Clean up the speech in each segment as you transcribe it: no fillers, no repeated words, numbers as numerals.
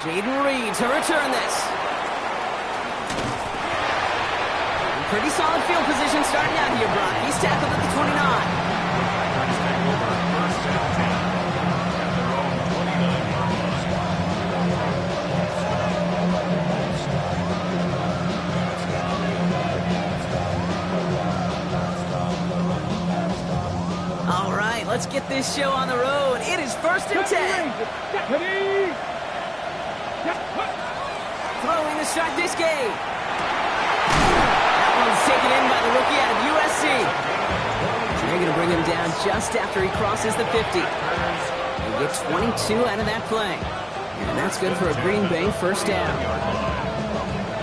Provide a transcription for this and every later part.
Jaden Reed to return this. Pretty solid field position starting out here, Brock. He's tackled at the 29. All right, let's get this show on the road. It is 1st and 10. Throwing to start this game. That one's taken in by the rookie out of USC. They're going to bring him down just after he crosses the 50. They get 22 out of that play. And that's good for a Green Bay first down.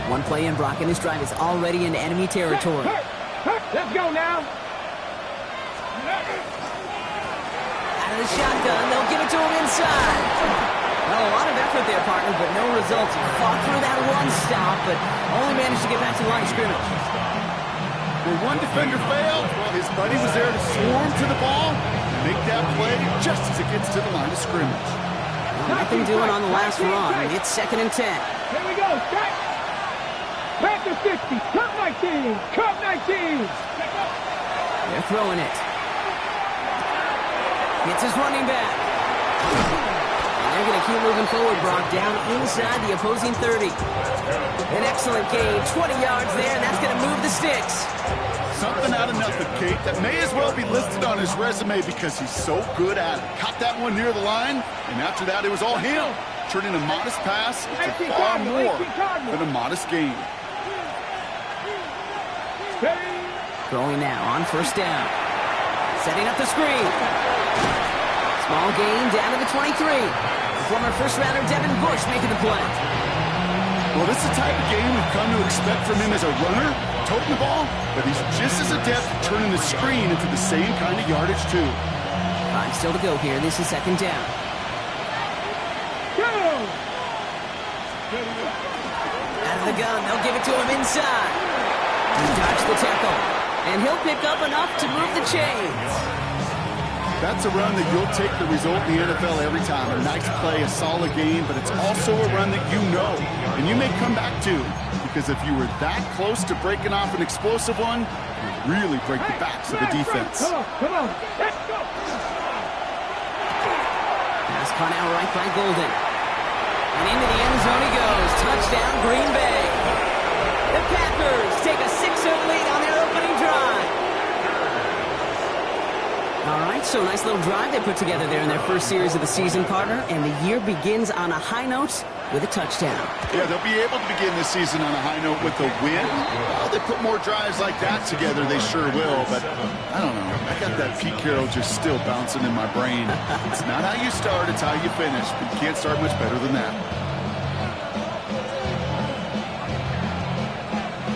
One play in, Brock, and his drive is already in enemy territory. Let's go now. Out of the shotgun, they'll give it to him inside. Well, a lot of effort there, partner, but no results. He fought through that one stop, but only managed to get back to the line of scrimmage. Where one defender failed, well, his buddy was there to swarm to the ball and make that play just as it gets to the line of scrimmage. Well, nothing doing on the last run. It's 2nd and 10. Here we go. Back. Back to 50. Cut 19. Cut 19. They're throwing it. It's his running back. They're going to keep moving forward, Brock, down inside the opposing 30. An excellent gain, 20 yards there, and that's going to move the sticks. Something out of nothing, Kate, that may as well be listed on his resume because he's so good at it. Caught that one near the line, and after that, it was all him. Turning a modest pass into far more than a modest gain. Throwing now on 1st down. Setting up the screen. Small gain down to the 23. Former first-rounder Devin Bush making the play. Well, this is the type of game we've come to expect from him as a runner, toting the ball, but he's just as adept at turning the screen into the same kind of yardage, too. Time still to go here. This is 2nd down. Go! Out of the gun, they'll give it to him inside. He dodged the tackle, and he'll pick up enough to move the chains. That's a run that you'll take the result in the NFL every time. A nice play, a solid game, but it's also a run that you know, and you may come back to, because if you were that close to breaking off an explosive one, you'd really break the backs of the defense. Come on, let's go. Pass caught out right by Golden. And into the end zone he goes. Touchdown, Green Bay. The Packers take a 6-0 lead on their opening drive. All right, so nice little drive they put together there in their first series of the season, partner, and the year begins on a high note with a touchdown. Yeah, they'll be able to begin this season on a high note with a win. Well, they put more drives like that together, they sure will, but I don't know. I got that Pete Carroll just still bouncing in my brain. It's not how you start, it's how you finish, but you can't start much better than that.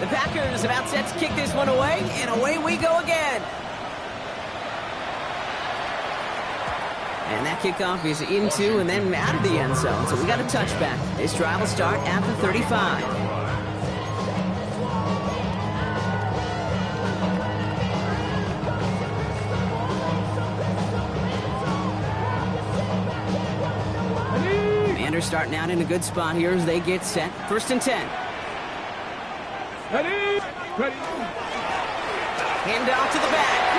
The Packers about set to kick this one away, and away we go again. And that kickoff is into and then out of the end zone. So we got a touchback. This drive will start at the 35. Commanders starting out in a good spot here as they get set. 1st and 10. Ready? Hand off to the back.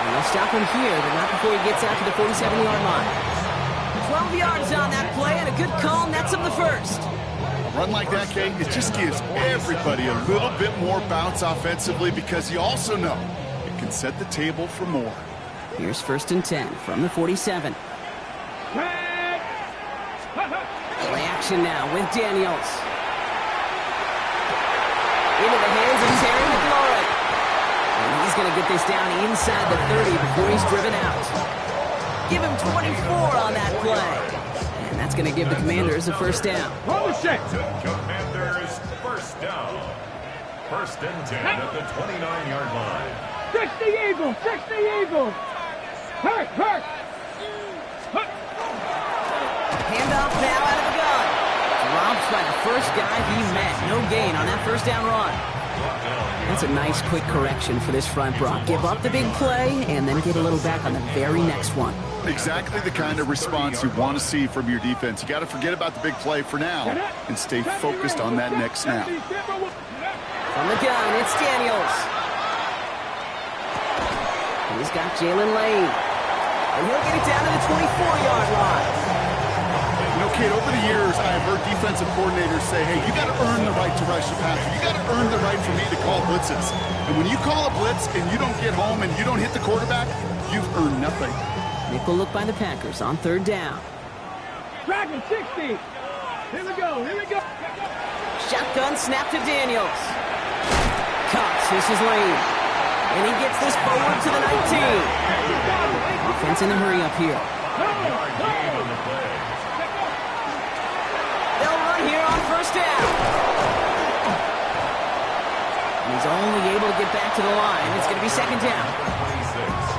They'll stop him here, but not before he gets out to the 47-yard line. 12 yards on that play, and a good call nets him the first. A run like that, Kate, it just gives everybody a little bit more bounce offensively because you also know it can set the table for more. Here's 1st and 10 from the 47. Play action now with Daniels. Into the hands of Terry McLaurin. And he's going to get this down inside the 30 before he's driven out. Give him 24 on that play. And that's going to give the Commanders a 1st down. Commanders 1st down. 1st and 10 at the 29-yard line. 60 Eagles! 60 Eagles! Hurt! Handoff now out of the gun. Drops by the first guy he met. No gain on that 1st down run. That's a nice quick correction for this front, Brock. Give up the big play and then get a little back on the very next one. exactly the kind of response you want to see from your defense. You got to forget about the big play for now and stay focused on that next snap. From the gun, it's Daniels. He's got Jalen Lane. And he'll get it down to the 24-yard line. You know, kid, over the years, I've heard defensive coordinators say, hey, you got to earn the right to rush the passer. You got to earn the right for me to call blitzes. And when you call a blitz and you don't get home and you don't hit the quarterback, you've earned nothing. Nickel look by the Packers on 3rd down. Dragon 60. Here we go. Here we go. Shotgun snap to Daniels. Cuts. This is Lane. And he gets this forward to the 19. Offense in a hurry up here. They'll run here on 1st down. And he's only able to get back to the line. It's going to be 2nd down.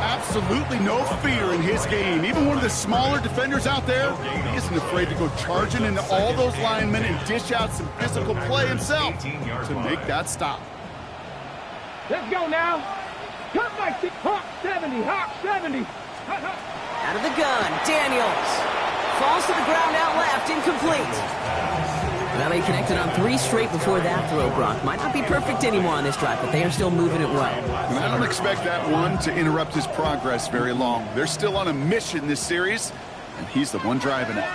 Absolutely no fear in his game. Even one of the smaller defenders out there, he isn't afraid to go charging into all those linemen and dish out some physical play himself to make that stop. Let's go now. Cut my feet. Hawk 70. Hawk 70. Out of the gun, Daniels. Falls to the ground out left, incomplete. Well, they connected on 3 straight before that throw, Brock. Might not be perfect anymore on this drive, but they are still moving it well. And I don't expect that one to interrupt his progress very long. They're still on a mission this series, and he's the one driving it.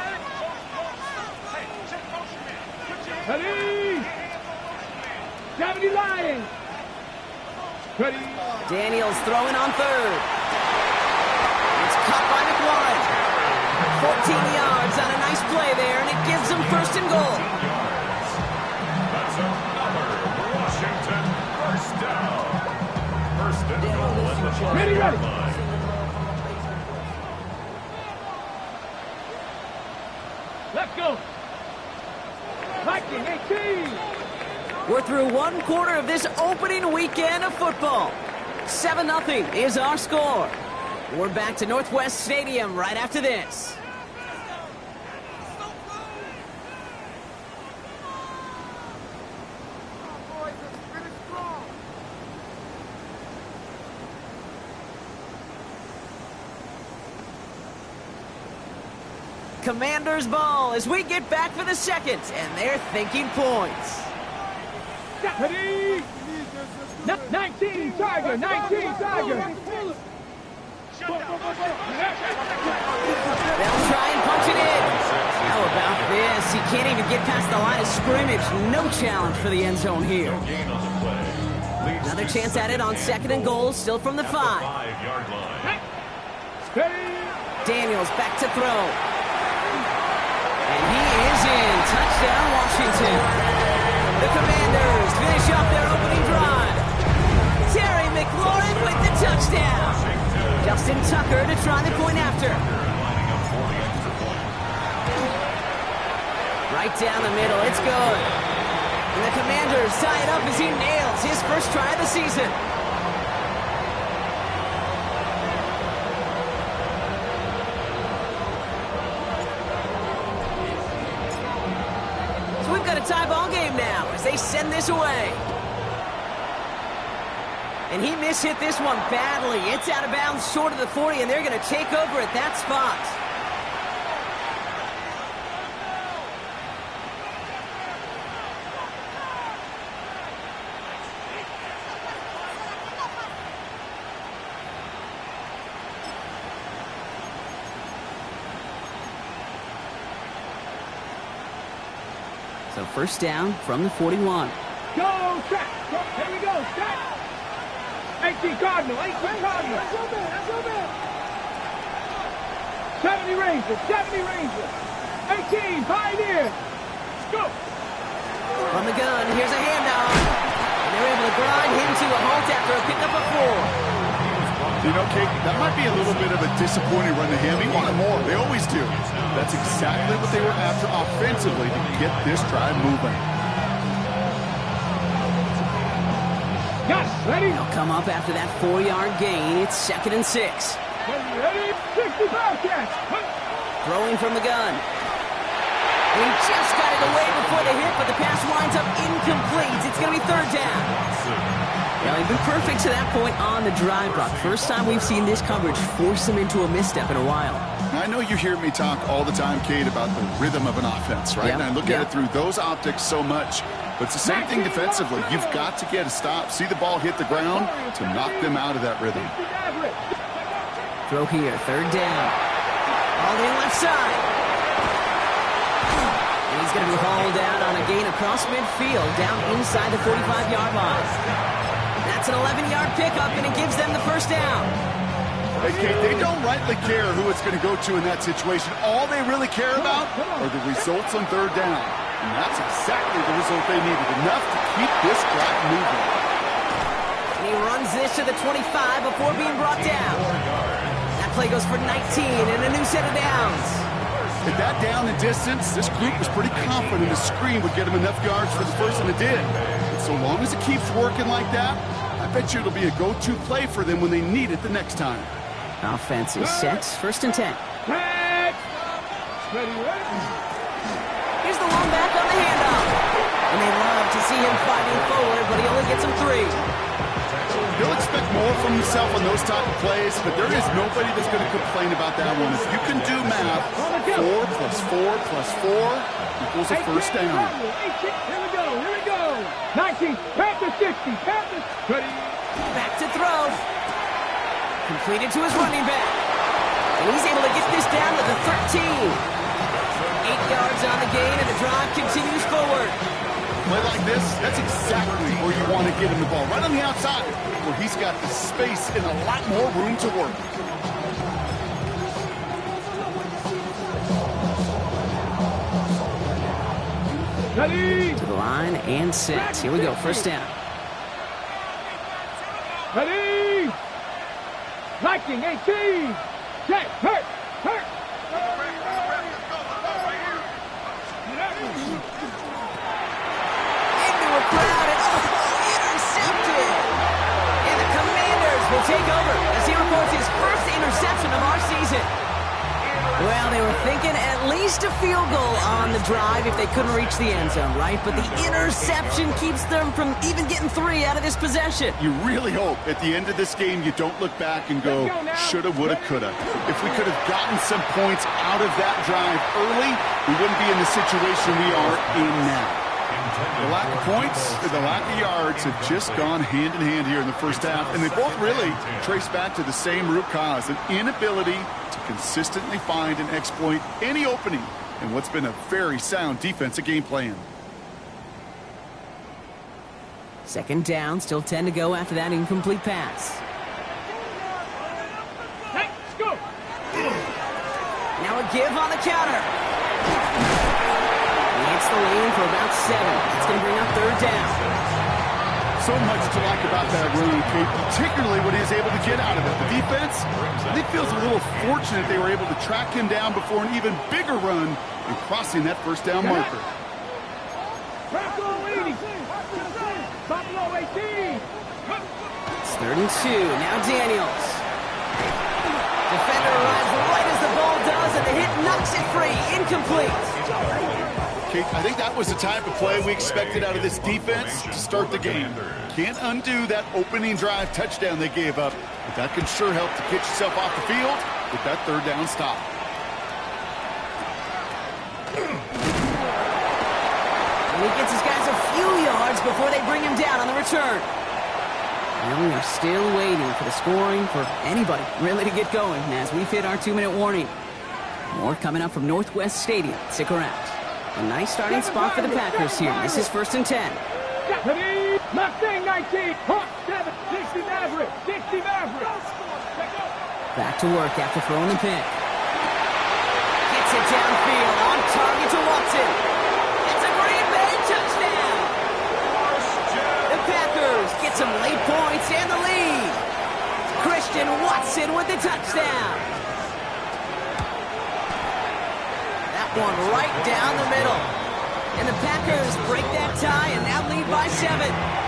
Ready. 70 Lions. Ready. Daniels throwing on 3rd. It's caught by McLaurin. 14 yards on a nice play there, and it gives them 1st and goal. That's another Washington 1st down. 1st and goal at the 20-yard line. Let's go. Viking 18. We're through 1 quarter of this opening weekend of football. 7-0 is our score. We're back to Northwest Stadium right after this. Commanders ball as we get back for the 2nd, and they're thinking points. Ready. 19 Tiger. 19 Tiger. They'll try and punch it in. How about this? He can't even get past the line of scrimmage. No challenge for the end zone here. Another chance at it on 2nd and goal, still from the 5. 5-yard line. Daniels back to throw. And he is in. Touchdown, Washington. The Commanders finish off their opening drive. Terry McLaurin with the touchdown. Justin Tucker to try the point after. Right down the middle, it's good. And the Commanders tie it up as he nails his 1st try of the season. So we've got a tie ball game now as they send this away. And he mishit this one badly. It's out of bounds short of the 40, and they're going to take over at that spot. So 1st down from the 41. Go, track. Here we go, track. 18 Cardinal, 18 Cardinal. 70 Rangers, 70 Rangers. 18 Pioneer. Go. From the gun, here's a handoff. And they're able to grind him to a halt after a pickup of 4. You know, Kate, that might be a little bit of a disappointing run to him. He wanted more. They always do. That's exactly what they were after offensively to get this drive moving. Yes, ready. They'll come up after that 4-yard gain. It's 2nd and 6. Ready, 60 Bobcats. Throwing from the gun. He just got it away before the hit, but the pass winds up incomplete. It's going to be 3rd down. Well, he'd been perfect to that point on the drive, Brock. First time we've seen this coverage force him into a misstep in a while. I know you hear me talk all the time, Kate, about the rhythm of an offense, right? Yep. And I look at it through those optics so much. But it's the same thing defensively. You've got to get a stop, see the ball hit the ground to knock them out of that rhythm. Throw here, third down. All the left side. And he's going to be hauled out on a gain across midfield, down inside the 45-yard line. That's an 11-yard pickup, and it gives them the first down. Hey, Kate, they don't rightly care who it's going to go to in that situation. All they really care about are the results on third down. And that's exactly the result they needed, enough to keep this drive moving. And he runs this to the 25 before being brought down. That play goes for 19 and a new set of downs. At that down and distance, this group was pretty confident the screen would get them enough yards for the first, and it did. And so long as it keeps working like that, I bet you it'll be a go-to play for them when they need it the next time. Offense is set, first and 10. Here's the one back on the handoff. And they love to see him fighting forward, but he only gets him 3. He'll expect more from himself on those type of plays, but there is nobody that's going to complain about that one. If you can do math, 4 plus 4 plus 4 equals a first down. Here we go. 19, Panthers 60, Panthers 30. Back to throw. Completed to his running back. And he's able to get this down to the 13. 8 yards on the gain, and the drive continues forward. Play like this, that's exactly where you want to get him the ball. Right on the outside, where he's got the space and a lot more room to work. Ready. To the line and set. Here we go, first down. Ready. Liking 18. Check. Hurt. Will take over as he records his first interception of our season. Well, they were thinking at least a field goal on the drive if they couldn't reach the end zone, right? But the interception keeps them from even getting 3 out of this possession. You really hope at the end of this game you don't look back and go, shoulda, woulda, coulda. If we could have gotten some points out of that drive early, we wouldn't be in the situation we are in now. The lack of points and the lack of yards have just gone hand in hand here in the first half, and they both really trace back to the same root cause, an inability to consistently find and exploit any opening in what's been a very sound defensive game plan. Second down, still 10 to go after that incomplete pass. Let's go. Now a give on the counter. Hits the lane for about 7. It's going to bring up third down. So much to like about that run, Kate, particularly what he was able to get out of it. The defense, I think, feels a little fortunate they were able to track him down before an even bigger run and crossing that first down marker. Buffalo 18. It's 3rd and 2. Now Daniels. Defender arrives right as the ball does, and the hit knocks it free. Incomplete. I think that was the type of play we expected out of this defense to start the game. Can't undo that opening drive touchdown they gave up, but that can sure help to get yourself off the field with that third down stop. And he gets his guys a few yards before they bring him down on the return. And we are still waiting for the scoring for anybody really to get going as we've hit our 2-minute warning. More coming up from Northwest Stadium. Stick around. A nice starting spot for the Packers here. This is 1st and 10. Mustang 19. Hawk 7. 60 Maverick. 60 Maverick. Back to work after throwing the pick. Gets it downfield. On target to Watson. It's a Green Bay touchdown. The Packers get some late points and the lead. Christian Watson with the touchdown. One right down the middle. And the Packers break that tie and now lead by 7.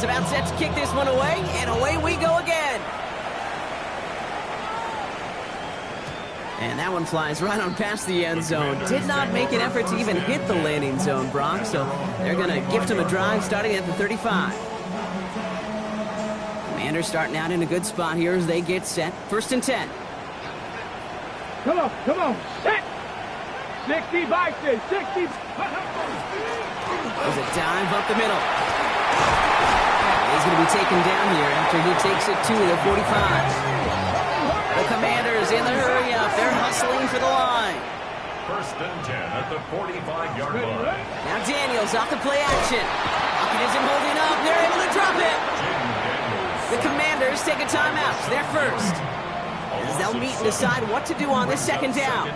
Daniels about set to kick this one away, and away we go again. And that one flies right on past the end zone. Did not make an effort to even hit the landing zone, Brock, so they're going to gift him a drive starting at the 35. Commanders starting out in a good spot here as they get set. 1st and 10. Come on, set. 60 by 60. There's a dive up the middle. He's going to be taken down here after he takes it to the 45. The Commanders in the hurry up. They're hustling for the line. 1st and 10 at the 45-yard line. Now Daniels off the play action. Pocket isn't holding up. They're able to drop it. The Commanders take a timeout. They're first. As they'll meet and decide what to do on this 2nd down.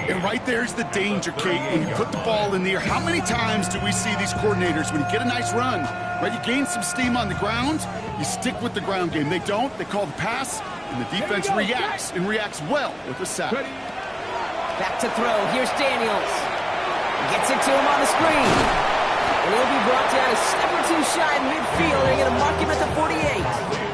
And right there's the danger, Kate. When you put the ball in the air, how many times do we see these coordinators, when you get a nice run, right, you gain some steam on the ground, you stick with the ground game. They don't. They call the pass, and the defense reacts, and reacts well with the sack. Back to throw. Here's Daniels. Gets it to him on the screen. And he'll be brought down a step or two shy in midfield. They're going to mark him at the 48.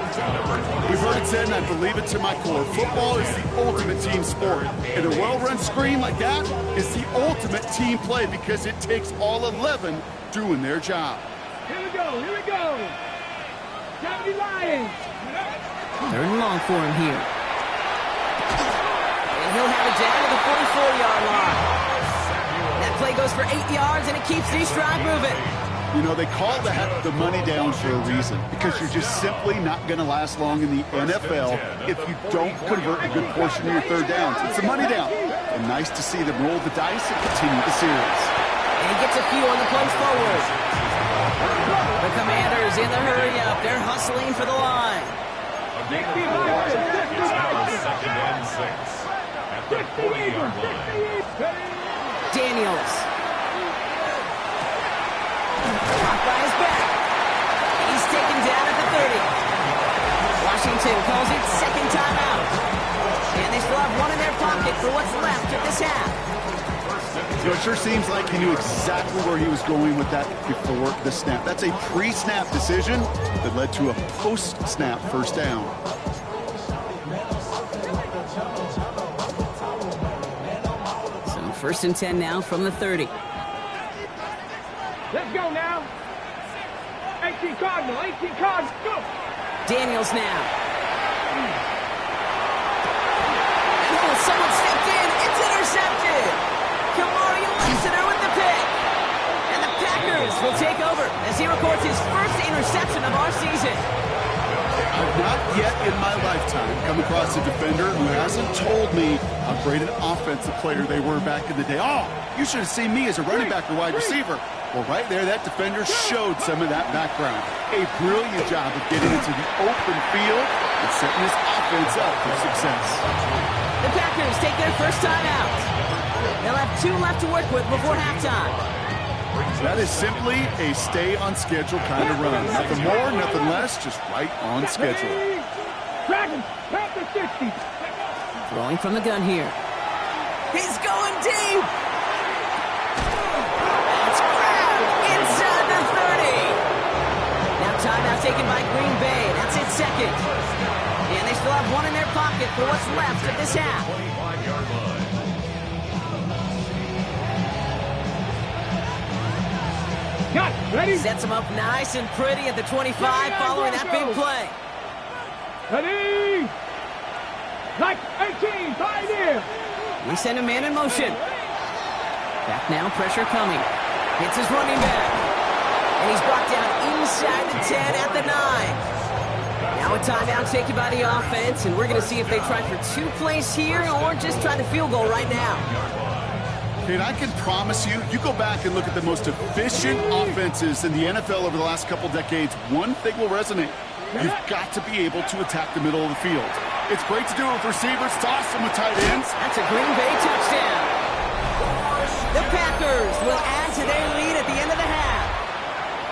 We've heard it said, and I believe it to my core, football is the ultimate team sport. And a well-run screen like that is the ultimate team play because it takes all 11 doing their job. Here we go. 70 Lions. 3rd and long for him here. And he'll have it down to the 44-yard line. That play goes for 8 yards, and it keeps the drive moving. You know, they call the money down for a reason, because you're just simply not going to last long in the NFL if you don't convert a good portion of your 3rd downs. It's the money down. And nice to see them roll the dice and continue the series. And he gets a few on the plays forward. The Commanders in the hurry up. They're hustling for the line. 2nd and 6 at the 40-yard line. Daniels. Blocked by his back. He's taken down at the 30. Washington calls it 2nd timeout. And they still have one in their pocket for what's left of this half. You know, it sure seems like he knew exactly where he was going with that before the snap. That's a pre-snap decision that led to a post-snap 1st down. So 1st and 10 now from the 30. Let's go now. 18 Cardinal, go. Daniels now. Oh, someone stepped in. It's intercepted. Kamari Lassiter with the pick. And the Packers will take over as he records his first interception of our season. I've not yet in my lifetime come across a defender who hasn't told me how great an offensive player they were back in the day. Oh, you should have seen me as a running back or wide receiver. Well, right there, that defender showed some of that background. A brilliant job of getting into the open field and setting his offense up for success. The Packers take their first time out. They'll have 2 left to work with before halftime. That is simply a stay-on-schedule kind of run. Nothing more, nothing less, just right on schedule. Dragons, past the 60. Throwing from the gun here. He's going deep. That's grabbed inside the 30. Now timeout taken by Green Bay. That's it 2nd. And they still have one in their pocket for what's left of this half. 25-yard line. Got it. Ready? Sets him up nice and pretty at the 25 following that big play. Ready? Like 18, pioneer. We send a man in motion. Back now, pressure coming. Hits his running back. And he's brought down inside the 10 at the 9. Now a timeout taken by the offense, and we're going to see if they try for 2 plays here or just try the field goal right now. And I can promise you, you go back and look at the most efficient offenses in the NFL over the last couple decades, one thing will resonate. You've got to be able to attack the middle of the field. It's great to do it with receivers, toss them with tight ends. That's a Green Bay touchdown. The Packers will add to their lead at the end of the half.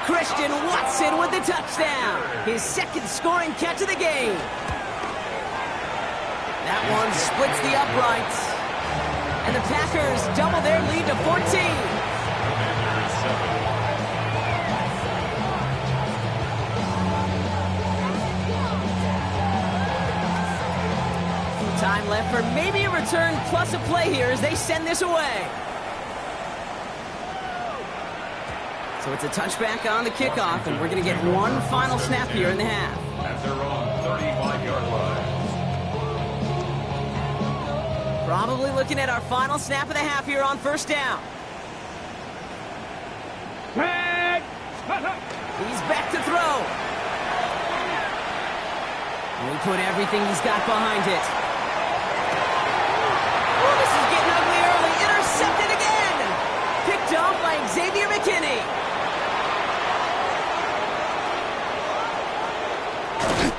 Christian Watson with the touchdown. His 2nd scoring catch of the game. That one splits the uprights. And the Packers double their lead to 14. Time left for maybe a return plus a play here as they send this away. So it's a touchback on the kickoff, and we're going to get one final snap here in the half. At their own 35-yard line. Probably looking at our final snap of the half here on first down. Tag! He's back to throw. And we put everything he's got behind it. Oh, this is getting ugly early. Intercepted again. Picked off by Xavier McKinney.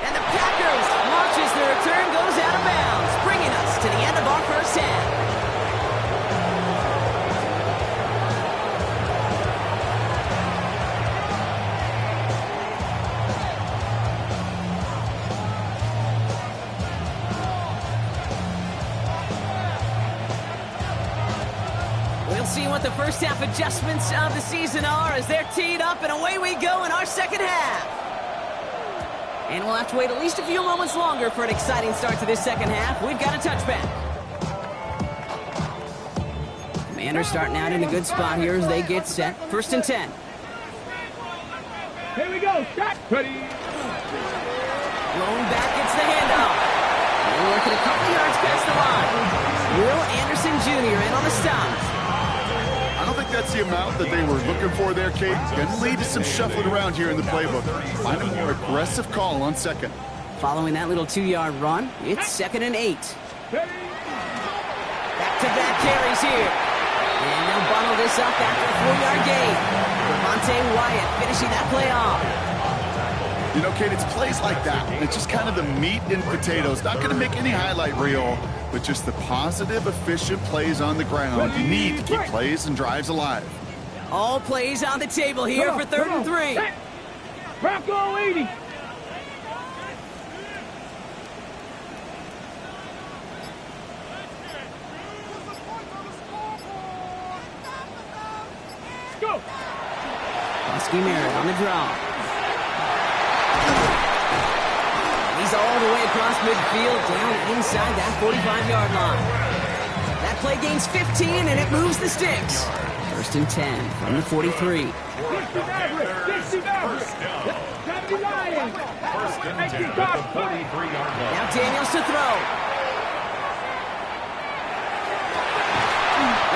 And the Packers launches the return, goes out of bounds, bringing us to the end of our first half. We'll see what the first half adjustments of the season are as they're teed up, and away we go in our second half. And we'll have to wait at least a few moments longer for an exciting start to this second half. We've got a touchback. Commanders starting out in a good spot here as they get set. 1st and 10. Here we go. Shot. Ready. Lone back gets the handoff. They're working a couple yards past the line. Will Anderson Jr. in on the stop. I don't think that's the amount that they were looking for there, Kate. Going to lead to some shuffling around here in the playbook. Find a more aggressive call on second. Following that little 2-yard run, it's 2nd and 8. Back-to-back carries here. And they'll bundle this up after a 4-yard gain. Devontae Wyatt finishing that play off. You know, Kate, it's plays like that. It's just kind of the meat and potatoes. Not going to make any highlight reel, but just the positive, efficient plays on the ground. You need to keep plays and drives alive. All plays on the table here for 3rd and 3. Bronco 80. Go. Husky Merritt on the draw. He's all the way across midfield, down inside that 45-yard line. That play gains 15, and it moves the sticks. 1st and 10 from the 43. 60 Mavericks. 70 Lions. 1st and 10 at the 43-yard line. Now Daniels to throw.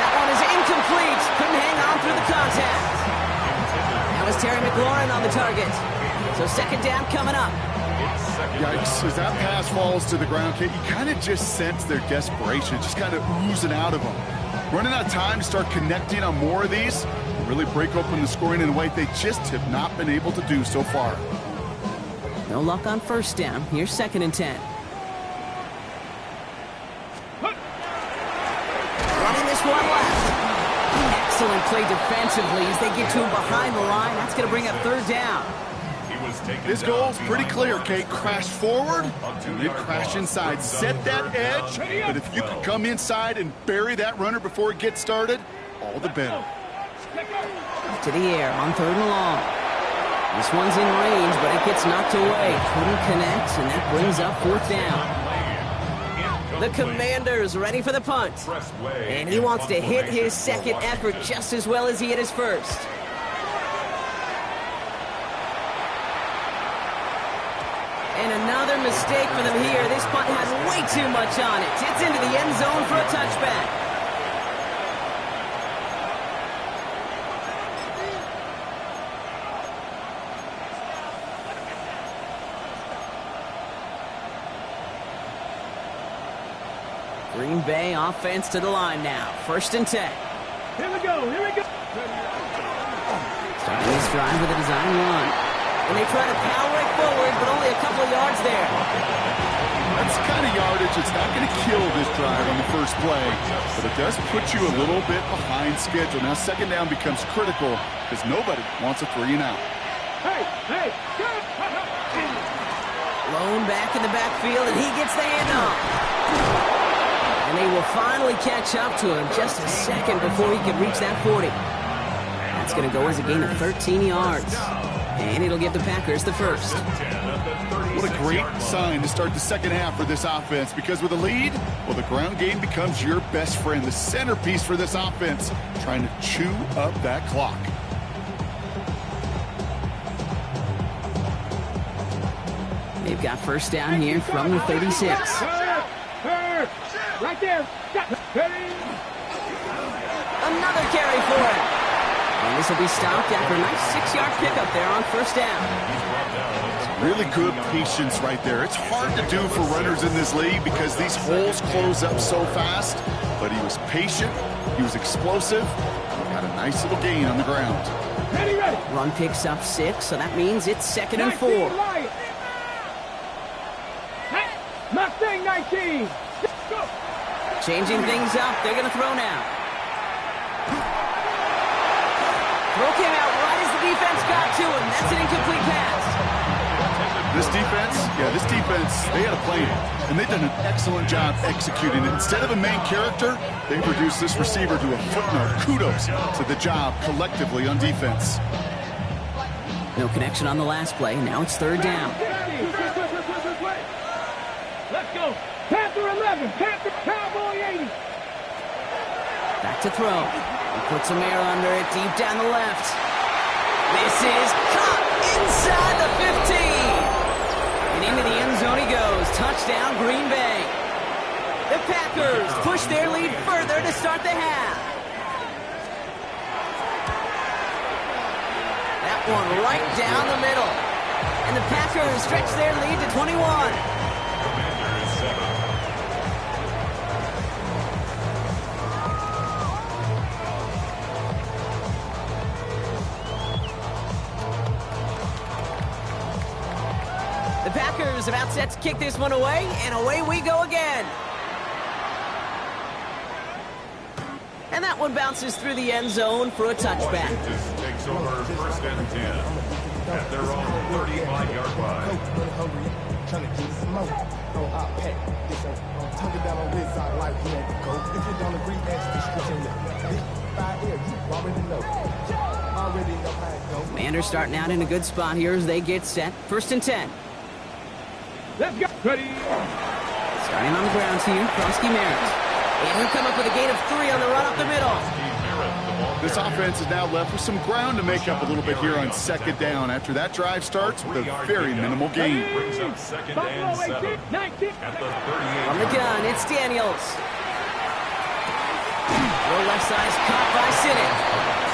That one is incomplete. Couldn't hang on through the contact. That was Terry McLaurin on the target. So 2nd down coming up. Yikes, as that pass falls to the ground, Kate, you kind of just sense their desperation, just kind of oozing out of them. Running out of time to start connecting on more of these, really break open the scoring in a way they just have not been able to do so far. No luck on 1st down. Here's 2nd and 10. Running this one left. Excellent play defensively as they get to him behind the line. That's going to bring up 3rd down. His goal's pretty clear, Kate. Crash forward and then crash inside. Set that edge, but if you can come inside and bury that runner before it gets started, all the better. To the air on 3rd and long. This one's in range, but it gets knocked away. Couldn't connect, and that brings up 4th down. The Commanders ready for the punt. And he wants to hit his second effort just as well as he hit his first. And another mistake for them here. This punt has way too much on it. It's into the end zone for a touchback. Green Bay offense to the line now. 1st and 10. Here we go. Here we go. Starting this drive with a design run. And they try to power it forward, but only a couple of yards there. That's the kind of yardage that's not going to kill this drive on the first play, but it does put you a little bit behind schedule. Now 2nd down becomes critical because nobody wants a 3 and out. Hey, go! Lone back in the backfield, and he gets the handoff. And they will finally catch up to him just a second before he can reach that 40. That's going to go as a gain of 13 yards. And it'll give the Packers the first. What a great sign to start the second half for this offense, because with a lead, well, the ground game becomes your best friend, the centerpiece for this offense, trying to chew up that clock. They've got first down here from the 36. Right there. Another carry for it. And this will be stopped after a nice 6-yard pickup there on first down. Really good patience right there. It's hard to do for runners in this league because these holes close up so fast. But he was patient, he was explosive, got a nice little gain on the ground. Ready. Run picks up 6, so that means it's 2nd and 4. Mustang 19. Go. Changing things up, they're going to throw now. Throw came out right as the defense got to him. That's an incomplete pass. This defense, they had a plan, and they've done an excellent job executing it. Instead of a main character, they reduced this receiver to a footnote. Kudos to the job collectively on defense. No connection on the last play. Now it's 3rd down. Let's go. Panther 11. Panther Cowboy 80. Back to throw. He puts some air under it deep down the left. This is caught inside the 15. And into the end zone he goes. Touchdown, Green Bay. The Packers push their lead further to start the half. That one right down the middle. And the Packers stretch their lead to 21. The Packers about set to kick this one away, and away we go again. And that one bounces through the end zone for a touchback. Takes over 1st and 10 at their own 35-yard line. Commanders starting out in a good spot here as they get set. 1st and 10. Let's go. Ready. Starting on the ground here, Krosky Merritt. And he'll come up with a gain of 3 on the run up the middle. This offense is now left with some ground to make up a little bit here on 2nd down. After that drive starts with a very minimal gain. Brings up 2nd and 7 at the 38. From the gun, it's Daniels. Low left side is caught by Sinnott.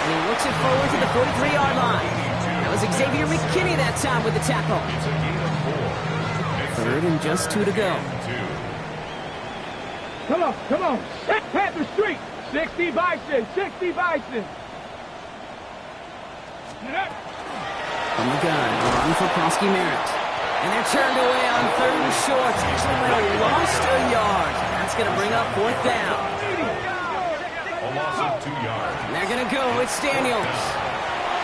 And he looks it forward to the 43-yard line. That was Xavier McKinney that time with the tackle. 3rd and just 2 to go. Come on. Panther Street. 60 Bison. From the gun, a run for Krosky Merritt. And they're turned away on 3rd and short. Actually might have lost a yard. That's going to bring up 4th down. A loss of 2 yards. And they're going to go. It's Daniels.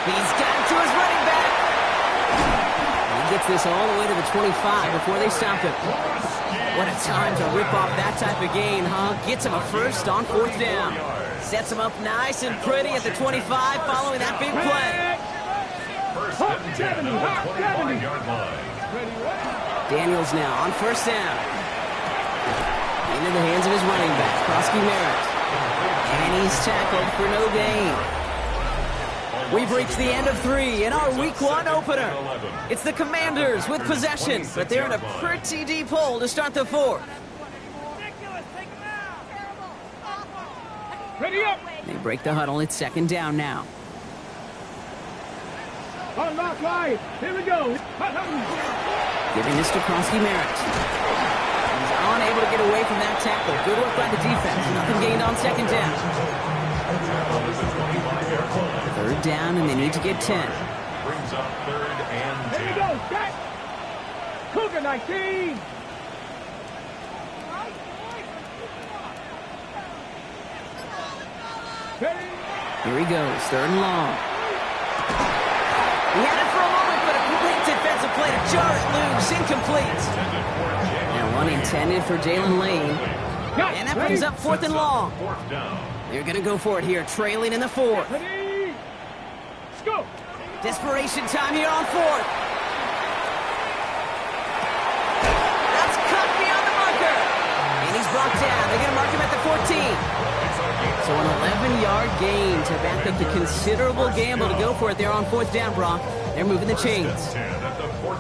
He's got him to his running back. He gets this all the way to the 25 before they stop him. What a time to rip off that type of gain, huh? Gets him a first on 4th down. Sets him up nice and pretty at the 25 following that big play. 1st and 10 at the 25-yard line. Daniels now on 1st down. Into the hands of his running back, Krosky Merritt. And he's tackled for no gain. We've reached the end of 3 in our Week 1 opener. It's the Commanders with possession, but they're in a pretty deep hole to start the 4th. Ready up. They break the huddle. It's 2nd down now. Unlock line. Here we go. Giving this to Krosky Merritt. He's unable to get away from that tackle. Good work by the defense. Nothing gained on 2nd down. 3rd down, and they need to get 10. Brings up 3rd and 10. Here we go. Set. Cougar 19. Here he goes, 3rd and long. He had it for a moment, but a complete defensive play to jar it loose, incomplete. And one intended for Jalen Lane. And that brings up 4th and long. They're going to go for it here, trailing in the 4th. Ready. Let's go. Desperation time here on fourth. That's cut beyond the marker. And he's brought down. They're going to mark him at the 14. So an 11-yard gain to back up the considerable gamble to go for it there on fourth down, Brock. They're moving the chains.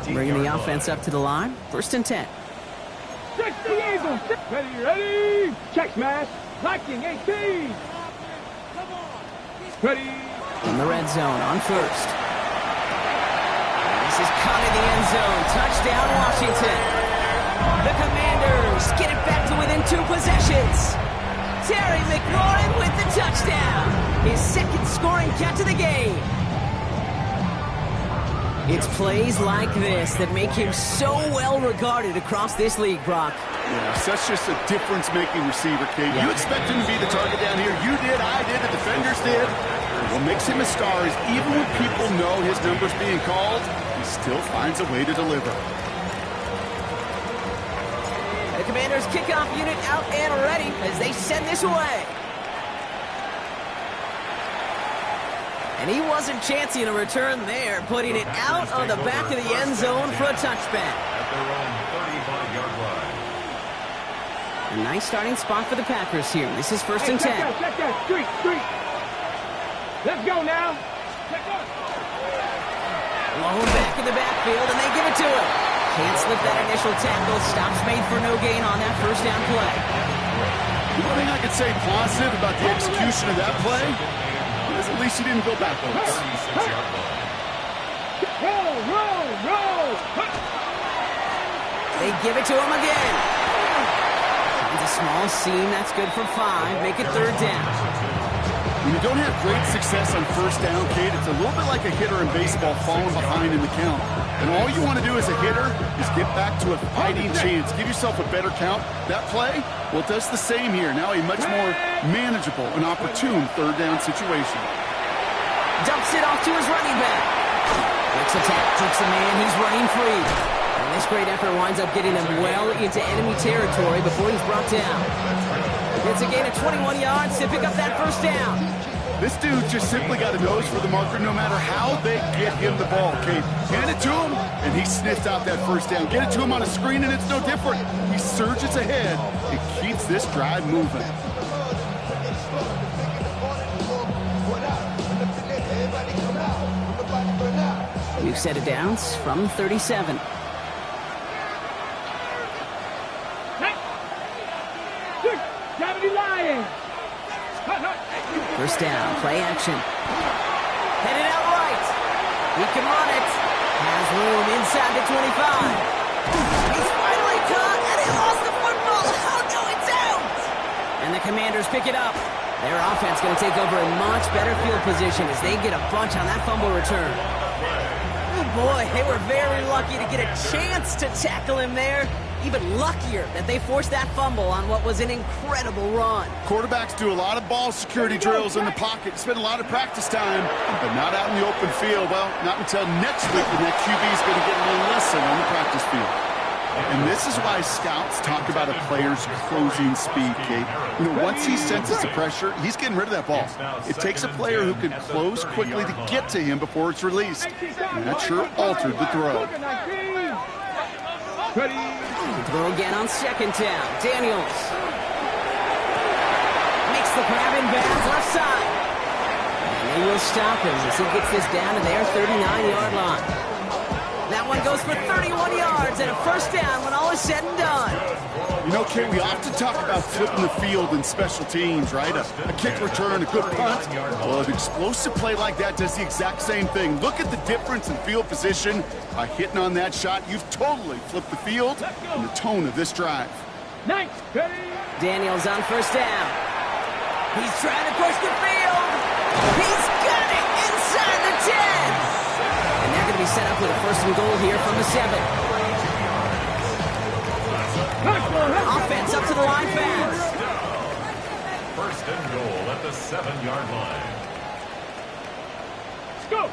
Bringing the offense up to the line. First and 10. 60 Eagles. Ready. Check smash. Liking 18. Ready. In the red zone on first. This is caught in the end zone. Touchdown, Washington. The Commanders get it back to within 2 possessions. Terry McLaurin with the touchdown. His second scoring catch of the game. It's plays like this that make him so well regarded across this league, Brock. Yeah, such just a difference-making receiver, Kate. You expect him to be the target down here. You did, I did, the defenders did. What makes him a star is even when people know his number's being called, he still finds a way to deliver. The Commanders' kickoff unit out and ready as they send this away. And he wasn't chancing a return there, putting it out on the back of the end zone for a touchback. At their own 35-yard line. A nice starting spot for the Packers here. This is first and 10. Check that. Street. Let's go now. Blown back in the backfield, and they give it to him. Can't slip that initial tackle. Stops made for no gain on that first down play. The one thing I could say positive about the execution of that play is at least he didn't go backwards. 36-yard line. Roll. They give it to him again. Finds a small seam. That's good for 5. Make it third down. When you don't have great success on first down, Kate, it's a little bit like a hitter in baseball falling behind in the count. And all you want to do as a hitter is get back to a fighting chance. Give yourself a better count. That play, well, it does the same here. Now a much more manageable and opportune third down situation. Dumps it off to his running back. Makes a tap, takes a man. He's running free. And this great effort winds up getting him well into enemy territory before he's brought down. It's a gain of 21 yards to pick up that first down. This dude just simply got a nose for the marker no matter how they get him the ball, Kate. Hand it to him, and he sniffs out that first down. Get it to him on a screen, and it's no different. He surges ahead and keeps this drive moving. New set of downs from 37. First down, play action. Headed out right. He can run it. Has room inside the 25. He's finally caught, and he lost the football. Oh, no, it's out. And the Commanders pick it up. Their offense going to take over in much better field position as they get a bunch on that fumble return. Oh, boy, they were very lucky to get a chance to tackle him there. Even luckier that they forced that fumble on what was an incredible run. Quarterbacks do a lot of ball security drills in the pocket, spend a lot of practice time, but not out in the open field. Well, not until next week when that QB is going to get a little lesson on the practice field. And this is why scouts talk about a player's closing speed, Kate. You know, once he senses the pressure, he's getting rid of that ball. It takes a player who can close quickly to get to him before it's released. And that sure altered the throw. Throw again on second down. Daniels makes the grab in bounds left side. And they will stop him as he gets this down to their 39-yard line. That one goes for 31 yards and a first down when all is said and done. You know, Kate, we often talk about flipping the field in special teams, right? A kick return, a good punt. Well, an explosive play like that does the exact same thing. Look at the difference in field position. By hitting on that shot, you've totally flipped the field and the tone of this drive. Nice. Daniels on first down. He's trying to push the field. He's got it inside the 10. And they're going to be set up with a first and goal here from the 7. Offense up to the line fast. First and goal at the 7-yard line. Let's go.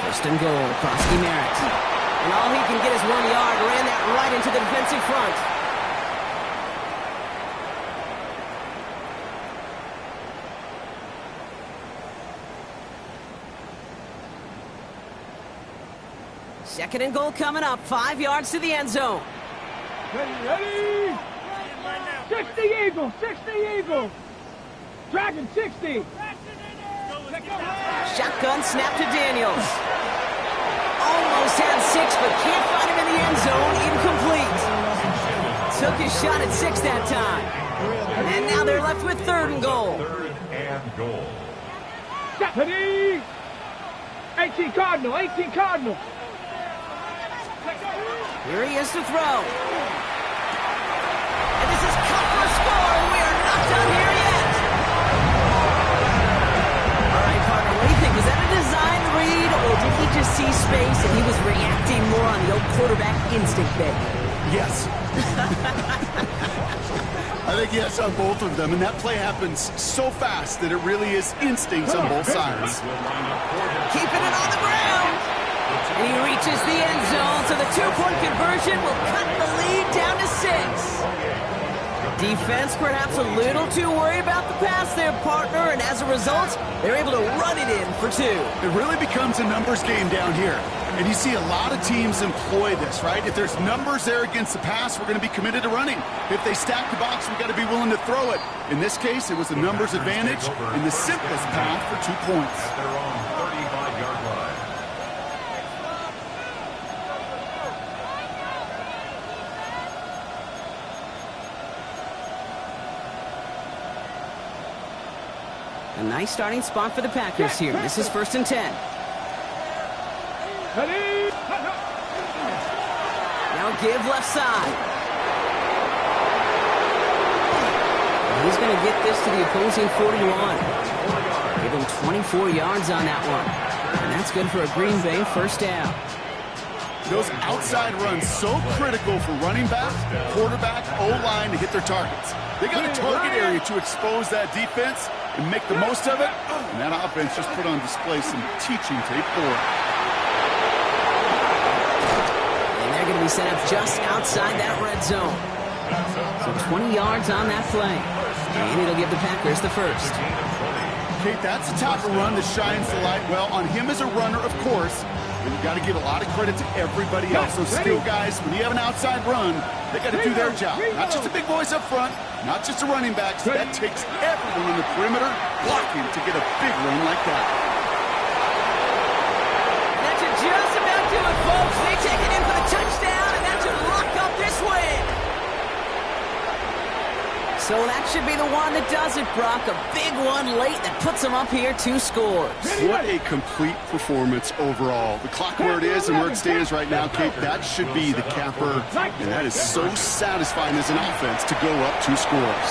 First and goal, Krosky Merritt. And all he can get is 1 yard. Ran that right into the defensive front. Second and goal coming up, 5 yards to the end zone. Ready? 60 Eagles, 60 Eagles. Dragon 60. Shotgun snap to Daniels. Almost had 6, but can't find him in the end zone. Incomplete. Took his shot at 6 that time. And now they're left with 3rd and goal. 3rd and goal. Ready? 18 Cardinal, 18 Cardinal. Here he is to throw. And this is cut for a score, and we are not done here yet. All right, partner, what do you think? Was that a design read, or did he just see space and he was reacting more on the old quarterback instinct bet? Yes. I think yes on both of them, and that play happens so fast that it really is instincts on both sides. Keeping it on the ground. And he reaches the end zone, so the 2-point conversion will cut the lead down to 6. Defense perhaps a little too worried about the pass there, partner, and as a result, they're able to run it in for 2. It really becomes a numbers game down here. And you see a lot of teams employ this, right? If there's numbers there against the pass, we're going to be committed to running. If they stack the box, we've got to be willing to throw it. In this case, it was a numbers advantage and the simplest path for 2 points. At their own 35-yard line. A nice starting spot for the Packers here. This is 1st and 10. Ready? Now give left side. He's going to get this to the opposing 41. Give him 24 yards on that one. And that's good for a Green Bay 1st down. Those outside runs so critical for running back, quarterback, O-line to hit their targets. They got a target area to expose that defense and make the most of it. And that offense just put on display some teaching tape for it. They're going to be set up just outside that red zone. So 20 yards on that play. And it'll give the Packers the 1st. Kate, that's the type of run that shines the light well on him as a runner, of course. But you've got to give a lot of credit to everybody else. Those skill guys, when you have an outside run, they got to do their job. Not just a big voice up front, not just a running back. So that takes everyone on the perimeter blocking to get a big run like that. That should just about do it, folks. They take it in for the touchdown, and that should lock up this win. So that should be the one that does it, Brock. A big one late that puts them up here 2 scores. What a complete performance overall. The clock where it is and where it stands right now, Kate, that should be the capper. And that is so satisfying as an offense to go up 2 scores.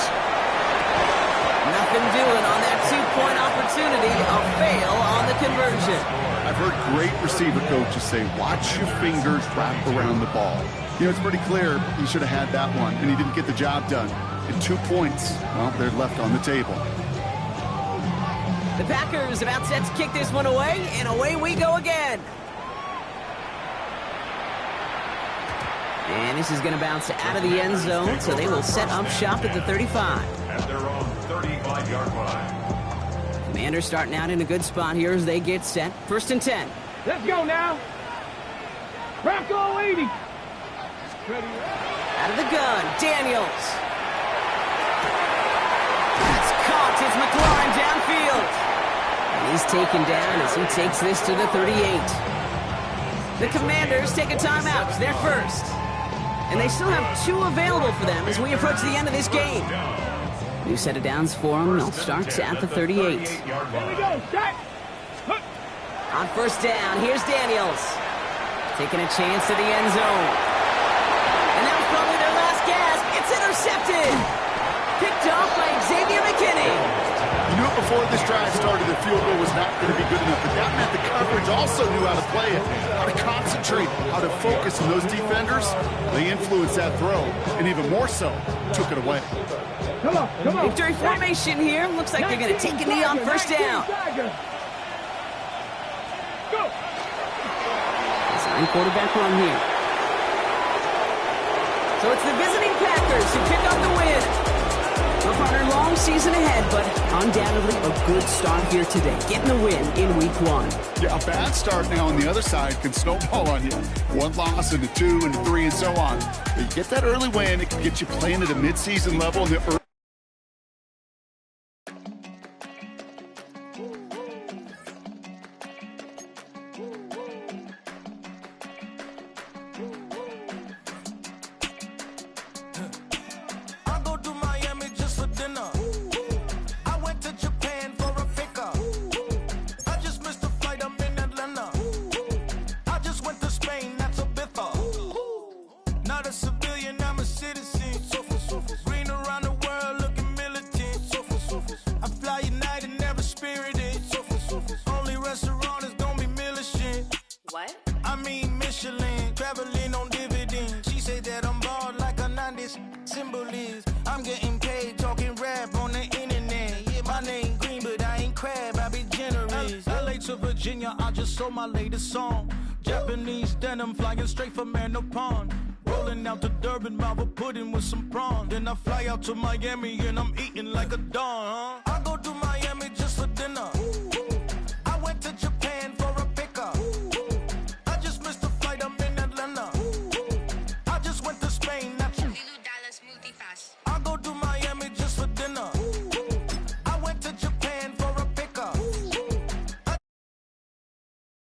Nothing doing on that 2-point opportunity. A fail on the conversion. I've heard great receiver coaches say, watch your fingers wrap around the ball. You know, it's pretty clear he should have had that one, and he didn't get the job done. And 2 points, well, they're left on the table. The Packers about set to kick this one away, and away we go again. And this is going to bounce out of the end zone, so they will set up shop at the 35. At their own 35-yard line. Commanders starting out in a good spot here as they get set. 1st and 10. Let's go now. Bronco 80. Out of the gun, Daniels. That's caught. It's McLaurin downfield. And he's taken down as he takes this to the 38. The Commanders take a timeout. They're 1st. And they still have 2 available for them as we approach the end of this game. New set of downs for them. They'll start at the 38. Here we go. Shot. On 1st down, here's Daniels. Taking a chance to the end zone. And that was probably their last gasp. It's intercepted. Picked off by Xavier McKinney. You knew it before this drive started, the field goal was not going to be good enough, but that meant the coverage also knew how to play it, how to concentrate, how to focus on those defenders. They influenced that throw, and even more so, took it away. Come on, come on. Victory formation here. Looks like they're going to take a knee on 1st down. Go. Design quarterback run here. So it's the visiting Packers who pick up the win. Well, partner, long season ahead, but undoubtedly a good start here today, getting the win in week 1. Yeah, a bad start now on the other side can snowball on you. 1 loss into 2 into 3 and so on. But you get that early win, it can get you playing at a midseason level in the early. I'm getting paid talking rap on the internet. Yeah, my name green, but I ain't crab, I be generous. LA to Virginia, I just sold my latest song. Japanese denim flying straight from Manapon. Rolling out to Durban, Malva pudding with some prawns. Then I fly out to Miami and I'm eating like a don, huh?